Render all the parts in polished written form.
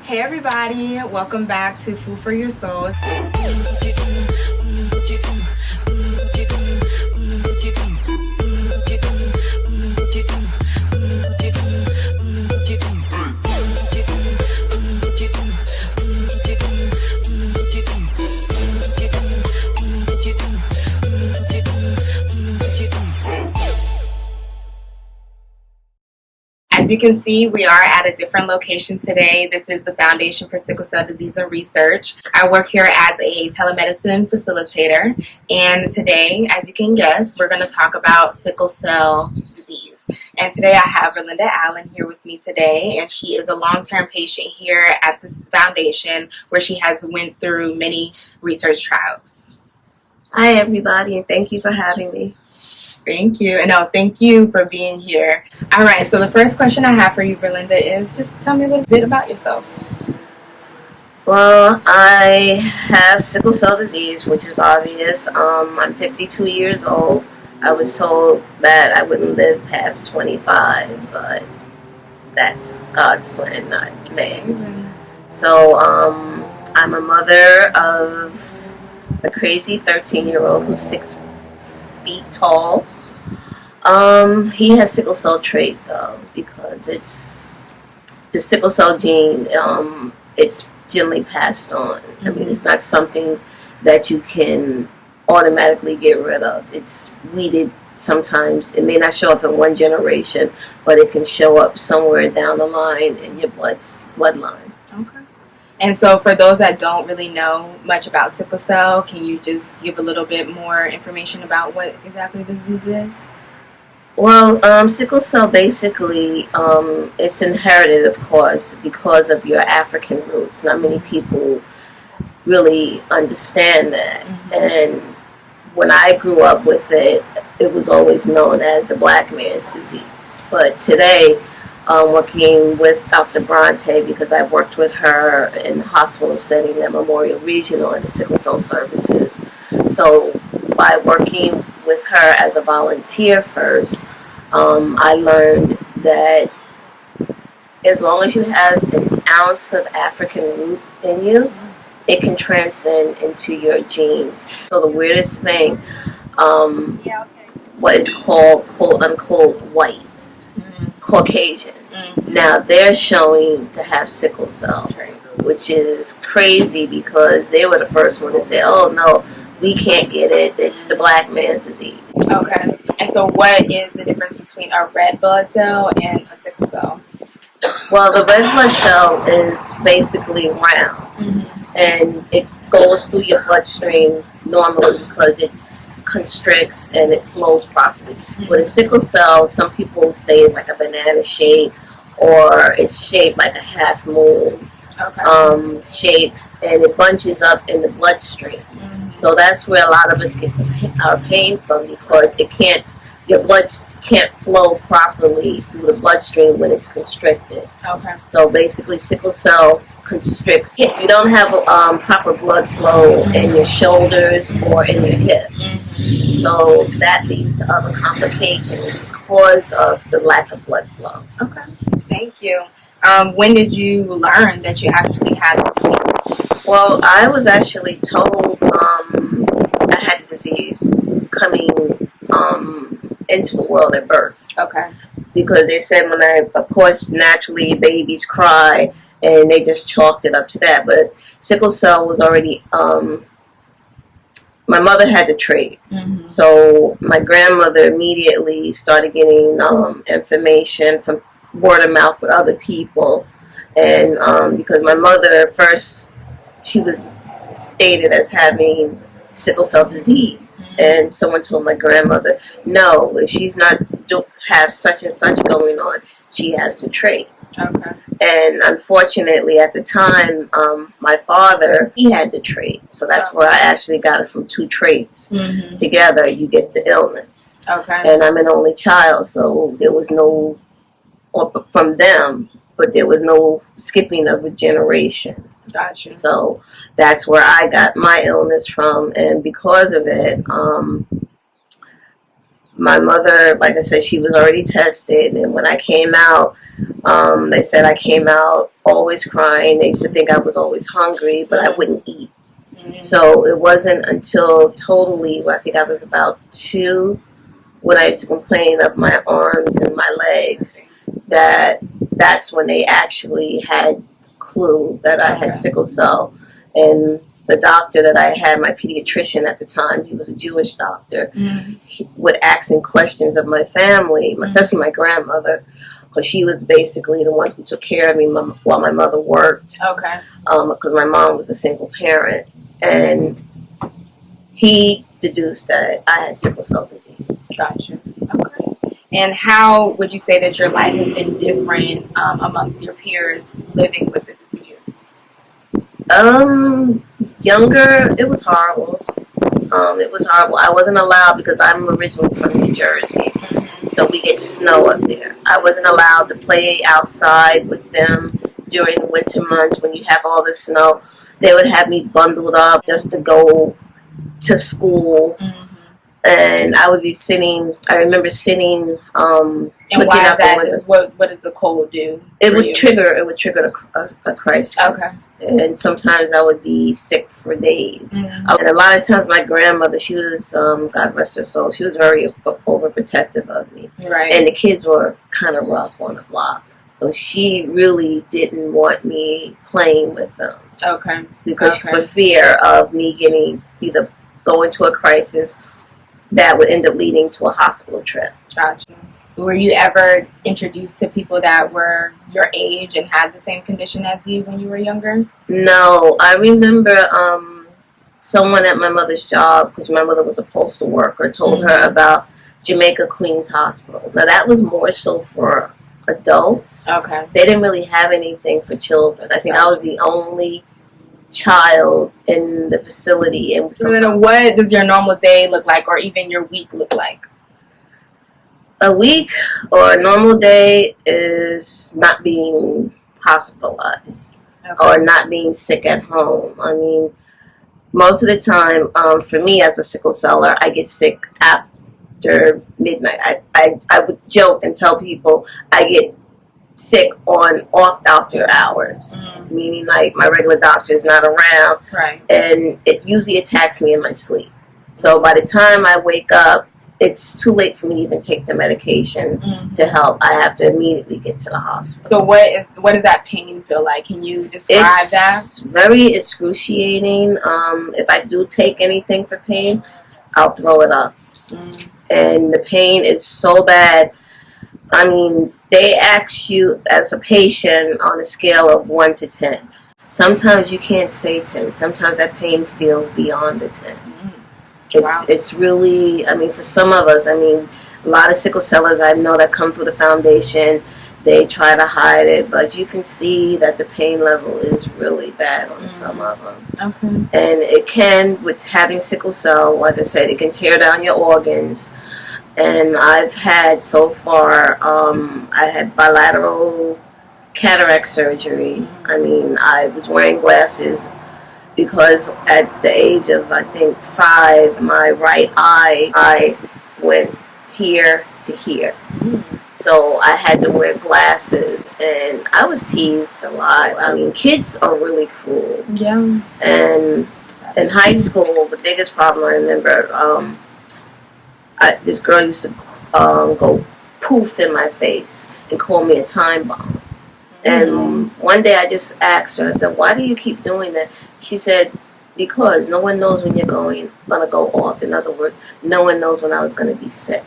Hey everybody, welcome back to Food for Your Soul. As you can see, we are at a different location today. This is the Foundation for Sickle Cell Disease and Research. I work here as a telemedicine facilitator, and today, as you can guess, we're going to talk about sickle cell disease. And today I have Relinda Allen here with me today, and she is a long-term patient here at this foundation where she has went through many research trials. Hi everybody, and thank you for having me. Thank you. And thank you for being here. All right, so the first question I have for you, Belinda, is just tell me a little bit about yourself. Well, I have sickle cell disease, which is obvious. I'm 52 years old. I was told that I wouldn't live past 25, but that's God's plan, not man's. So I'm a mother of a crazy 13-year-old who's 6 feet tall. He has sickle cell trait though, because it's the sickle cell gene. It's generally passed on. I mean, it's not something that you can automatically get rid of. It's weeded. Sometimes it may not show up in one generation, but it can show up somewhere down the line in your bloodline. Okay. And so for those that don't really know much about sickle cell, can you just give a little bit more information about what exactly the disease is? Well, sickle cell basically, it's inherited, of course, because of your African roots. Not many people really understand that. Mm-hmm. And when I grew up with it, it was always known as the black man's disease. But today, working with Dr. Bronte, because I worked with her in the hospital setting at Memorial Regional and the sickle cell services. So by working with her as a volunteer first, I learned that as long as you have an ounce of African root in you, it can transcend into your genes. So the weirdest thing, what is called quote unquote white, Caucasian. Now they're showing to have sickle cell, which is crazy because they were the first one to say, oh no, we can't get it, it's the black man's disease. Okay. And so what is the difference between a red blood cell and a sickle cell? Well, the red blood cell is basically round, and it goes through your bloodstream normally because it constricts and it flows properly. With a sickle cell, some people say it's like a banana shape, or it's shaped like a half moon shape, and it bunches up in the bloodstream. So that's where a lot of us get our pain from, because your blood can't flow properly through the bloodstream when it's constricted. Okay. So basically, sickle cell constricts. You don't have proper blood flow in your shoulders or in your hips. So that leads to other complications because of the lack of blood flow. Okay. Thank you. When did you learn that you actually had the disease? Well, I was actually told I had the disease coming into the world at birth. Okay. Because they said of course, naturally babies cry, and they just chalked it up to that. But sickle cell was already, my mother had the trait. So my grandmother immediately started getting information from word of mouth with other people. And because my mother first, she was stated as having sickle cell disease, and someone told my grandmother, no, if she's don't have such and such going on, she has the trait. Okay. And unfortunately at the time, my father, he had the trait, so that's where I actually got it from two traits together. You get the illness. Okay. And I'm an only child, so there was no, from them, but there was no skipping of a generation. Gotcha. So that's where I got my illness from, and because of it, My mother, like I said, she was already tested, and when I came out, they said I came out always crying. They used to think I was always hungry, but I wouldn't eat. So it wasn't until totally, I think I was about 2, when I used to complain of my arms and my legs, that's when they actually had clue that I had sickle cell. And the doctor that I had, my pediatrician at the time, he was a Jewish doctor, he would ask him questions of my family, especially my grandmother, because she was basically the one who took care of me while my mother worked. Okay. Because my mom was a single parent. And he deduced that I had sickle cell disease. Gotcha. Okay. And how would you say that your life has been different amongst your peers living with the disease? Younger, it was horrible. It was horrible. I wasn't allowed, because I'm originally from New Jersey, so we get snow up there. I wasn't allowed to play outside with them during the winter months when you have all the snow. They would have me bundled up just to go to school, and I would be sitting. I remember sitting. And why is that? What does the cold do? It would trigger a crisis. Okay. And sometimes I would be sick for days. And a lot of times my grandmother, she was, God rest her soul, she was very overprotective of me. Right. And the kids were kind of rough on the block. So she really didn't want me playing with them. Okay. Because for fear of me getting either going to a crisis that would end up leading to a hospital trip. Gotcha. Were you ever introduced to people that were your age and had the same condition as you when you were younger? No. I remember someone at my mother's job, because my mother was a postal worker, told her about Jamaica Queens Hospital. Now, that was more so for adults. Okay. They didn't really have anything for children. I think I was the only child in the facility. And so then what does your normal day look like, or even your week look like? A week or a normal day is not being hospitalized or not being sick at home. I mean, most of the time, for me as a sickle celler, I get sick after midnight. I would joke and tell people I get sick on off doctor hours, meaning like my regular doctor is not around, and it usually attacks me in my sleep. So by the time I wake up, it's too late for me to even take the medication to help. I have to immediately get to the hospital. So what does that pain feel like? Can you describe that? It's very excruciating. If I do take anything for pain, I'll throw it up. And the pain is so bad. I mean, they ask you as a patient on a scale of 1 to 10. Sometimes you can't say 10. Sometimes that pain feels beyond the 10. It's really, I mean, for some of us, I mean, a lot of sickle cellers I know that come through the foundation, they try to hide it, but you can see that the pain level is really bad on some of them. Okay. And it can, with having sickle cell, like I said, it can tear down your organs. And I've had so far, I had bilateral cataract surgery. I mean, I was wearing glasses because at the age of, I think, 5, my right eye, I went here to here. So I had to wear glasses, and I was teased a lot. I mean, kids are really cruel. Yeah. And in high school, the biggest problem I remember, this girl used to go poof in my face and call me a time bomb. And one day I just asked her, I said, why do you keep doing that? She said, because no one knows when you're going to go off. In other words, no one knows when I was going to be sick.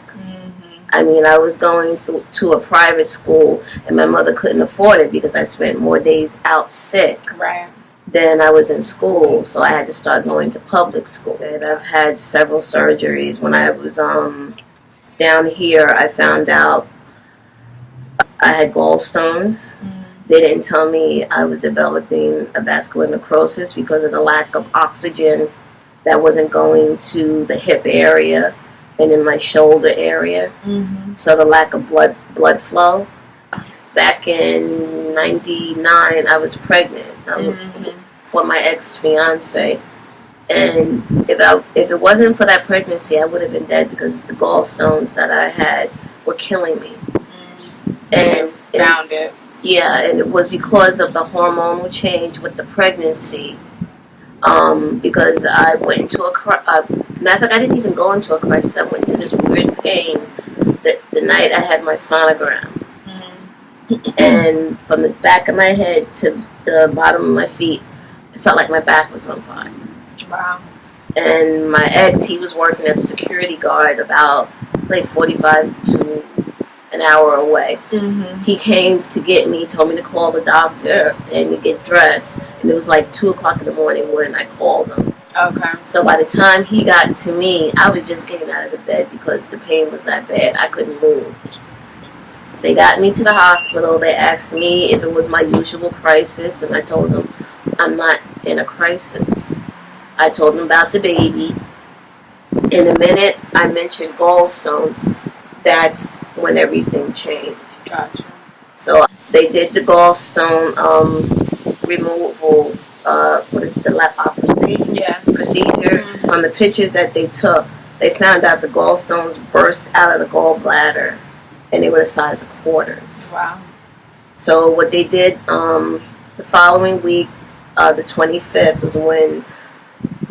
I mean, I was going to a private school, and my mother couldn't afford it because I spent more days out sick than I was in school. So I had to start going to public school. And I've had several surgeries. When I was down here, I found out I had gallstones. They didn't tell me I was developing a vascular necrosis because of the lack of oxygen that wasn't going to the hip area and in my shoulder area. So the lack of blood flow. Back in 99, I was pregnant for my ex-fiance. And if it wasn't for that pregnancy, I would have been dead because the gallstones that I had were killing me. And found it. Yeah, and it was because of the hormonal change with the pregnancy. Because I went into matter of fact, I didn't even go into a crisis. I went into this weird pain the night I had my sonogram. And from the back of my head to the bottom of my feet, it felt like my back was on fire. Wow. And my ex, he was working as a security guard about like 45 to an hour away. He came to get me, told me to call the doctor and to get dressed. And it was like 2 o'clock in the morning when I called him. Okay. So by the time he got to me, I was just getting out of the bed because the pain was that bad. I couldn't move. They got me to the hospital. They asked me if it was my usual crisis, and I told them I'm not in a crisis. I told them about the baby. In a minute, I mentioned gallstones. That's when everything changed. Gotcha. So they did the gallstone removal, what is it, the laparoscopy procedure. On the pictures that they took, they found out the gallstones burst out of the gallbladder, and they were the size of quarters. Wow. So what they did the following week, the 25th, was when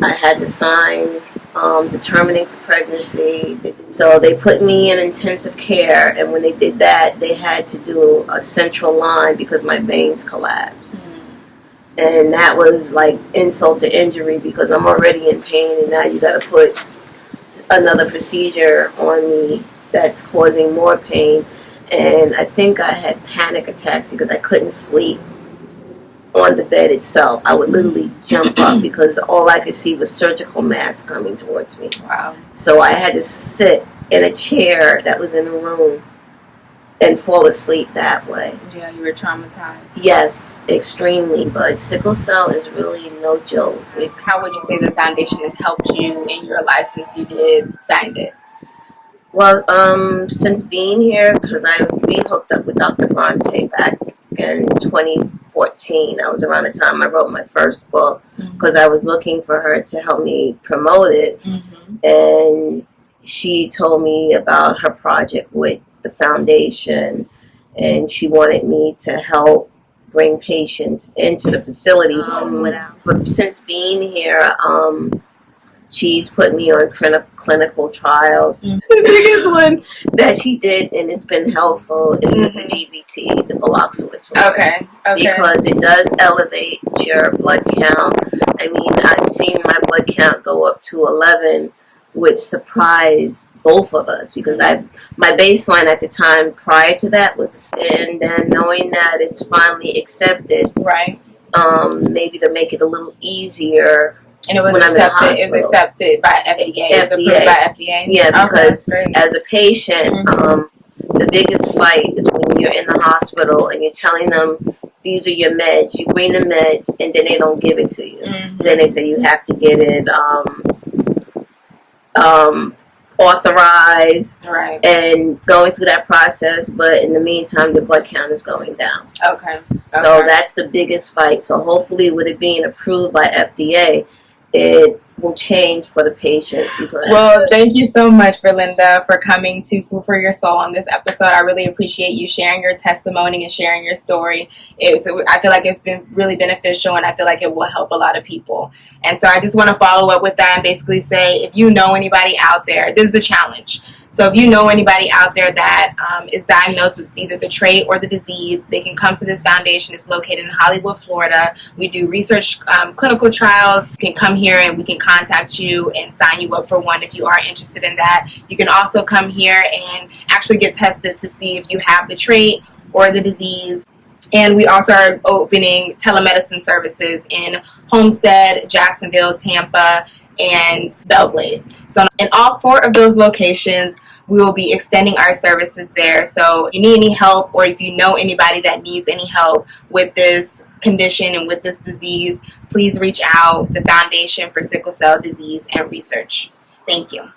I had to sign to terminate the pregnancy. So they put me in intensive care, and when they did that, they had to do a central line because my veins collapsed. And that was like insult to injury because I'm already in pain, and now you got to put another procedure on me that's causing more pain. And I think I had panic attacks because I couldn't sleep on the bed itself. I would literally jump up because all I could see was surgical masks coming towards me. Wow. So I had to sit in a chair that was in the room and fall asleep that way. Yeah, you were traumatized. Yes, extremely. But sickle cell is really no joke. How would you say the foundation has helped you in your life since you did find it? Well, since being here, because I've been hooked up with Dr. Bronte back in 2014. That was around the time I wrote my first book because I was looking for her to help me promote it. And she told me about her project with the foundation, and she wanted me to help bring patients into the facility. But since being here, she's put me on clinical trials. The biggest one that she did, and it's been helpful, is the GBT, the Valoxolitol. Okay. Because it does elevate your blood count. I mean, I've seen my blood count go up to 11, which surprised both of us because my baseline at the time prior to that was, and then knowing that it's finally accepted, right? Maybe to make it a little easier. And it was accepted. It was accepted by FDA. It was approved by FDA. Yeah, because as a patient, the biggest fight is when you're in the hospital and you're telling them these are your meds. You bring the meds, and then they don't give it to you. Then they say you have to get it authorized, right? And going through that process. But in the meantime, your blood count is going down. Okay. So that's the biggest fight. So hopefully, with it being approved by FDA, it will change for the patients. Well, thank you so much, Verlinda, for coming to Food for Your Soul on this episode. I really appreciate you sharing your testimony and sharing your story. I feel like it's been really beneficial, and I feel like it will help a lot of people. And so I just want to follow up with that and basically say, if you know anybody out there, this is the challenge. So if you know anybody out there that is diagnosed with either the trait or the disease, they can come to this foundation. It's located in Hollywood, Florida. We do research clinical trials. You can come here and we can contact you and sign you up for one if you are interested in that. You can also come here and actually get tested to see if you have the trait or the disease. And we also are opening telemedicine services in Homestead, Jacksonville, Tampa, and Bellblade. So in all 4 of those locations, we will be extending our services there. So if you need any help, or if you know anybody that needs any help with this condition and with this disease, please reach out. The Foundation for Sickle Cell Disease and Research. Thank you.